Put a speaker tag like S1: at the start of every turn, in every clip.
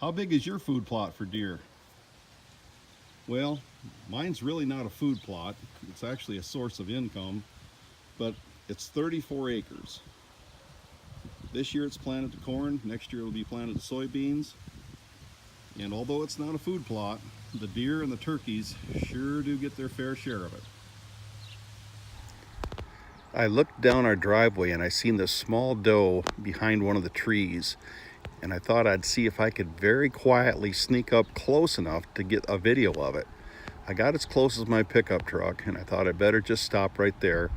S1: How big is your food plot for deer? Well, mine's really not a food plot. It's actually a source of income, but it's 34 acres. This year it's planted to corn, next year it'll be planted to soybeans. And although it's not a food plot, the deer and the turkeys sure do get their fair share of it. I looked down our driveway and I seen this small doe behind one of the trees, and I thought I'd see if I could very quietly sneak up close enough to get a video of it. I got as close as my pickup truck, and I thought I'd better just stop right there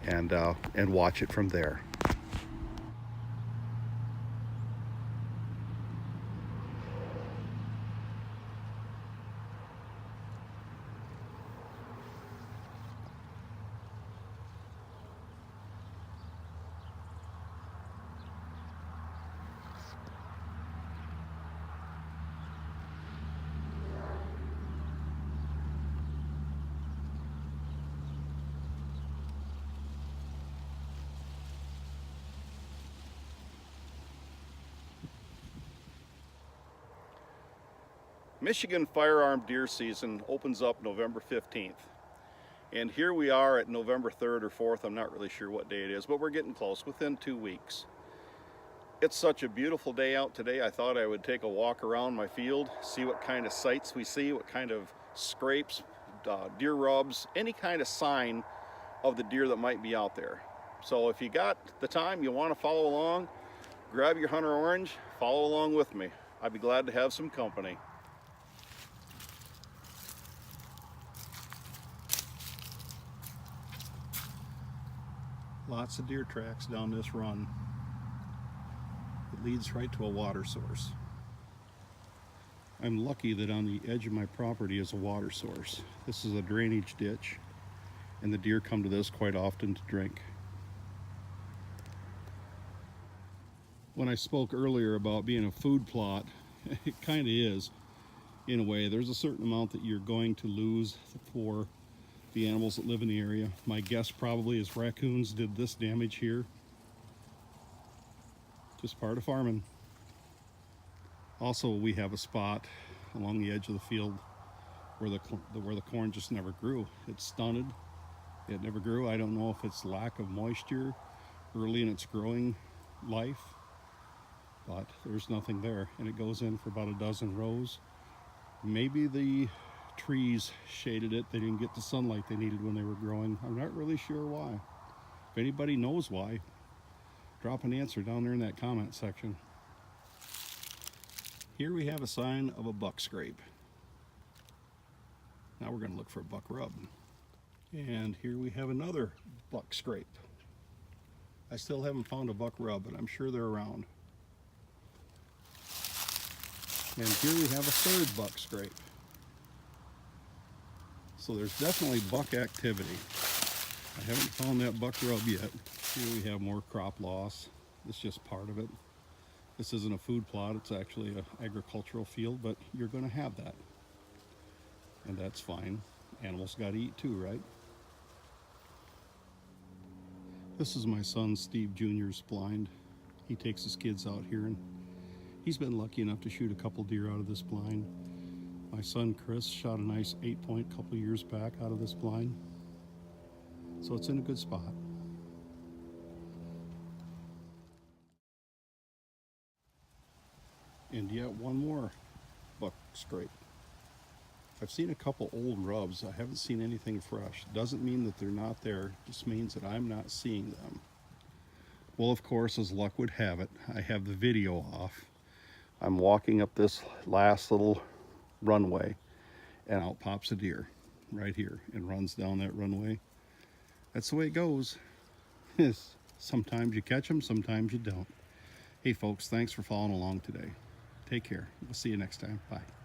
S1: and watch it from there. Michigan firearm deer season opens up November 15th. And here we are at November 3rd or 4th. I'm not really sure what day it is, but we're getting close, within 2 weeks. It's such a beautiful day out today. I thought I would take a walk around my field, see what kind of sights we see, what kind of scrapes, deer rubs, any kind of sign of the deer that might be out there. So if you got the time, you want to follow along, grab your Hunter Orange, follow along with me. I'd be glad to have some company. Lots of deer tracks down this run. It leads right to a water source. I'm lucky that on the edge of my property is a water source. This is a drainage ditch, and the deer come to this quite often to drink. When I spoke earlier about being a food plot, it kind of is, in a way. There's a certain amount that you're going to lose for the animals that live in the area. My guess probably is raccoons did this damage here. Just part of farming. Also, we have a spot along the edge of the field where the corn just never grew. It's stunted. It never grew. I don't know if it's lack of moisture early in its growing life, but there's nothing there, and it goes in for about a dozen rows. Maybe the trees shaded it. They didn't get the sunlight they needed when they were growing. I'm not really sure why. If anybody knows why, drop an answer down there in that comment section. Here we have a sign of a buck scrape. Now we're going to look for a buck rub. And here we have another buck scrape. I still haven't found a buck rub, but I'm sure they're around. And here we have a third buck scrape. So there's definitely buck activity. I haven't found that buck rub yet. Here we have more crop loss. It's just part of it. This isn't a food plot, it's actually an agricultural field, but you're going to have that. And that's fine. Animals got to eat too, right? This is my son Steve Jr.'s blind. He takes his kids out here, and he's been lucky enough to shoot a couple deer out of this blind. My son Chris shot a nice 8-point a couple years back out of this blind. So it's in a good spot. And yet one more buck scrape. I've seen a couple old rubs. I haven't seen anything fresh. Doesn't mean that they're not there, just means that I'm not seeing them. Well, of course, as luck would have it, I have the video off. I'm walking up this last little runway, and out pops a deer right here and runs down that runway. That's the way it goes. Sometimes you catch them, sometimes you don't. Hey folks, thanks for following along today. Take care. We'll see you next time. Bye.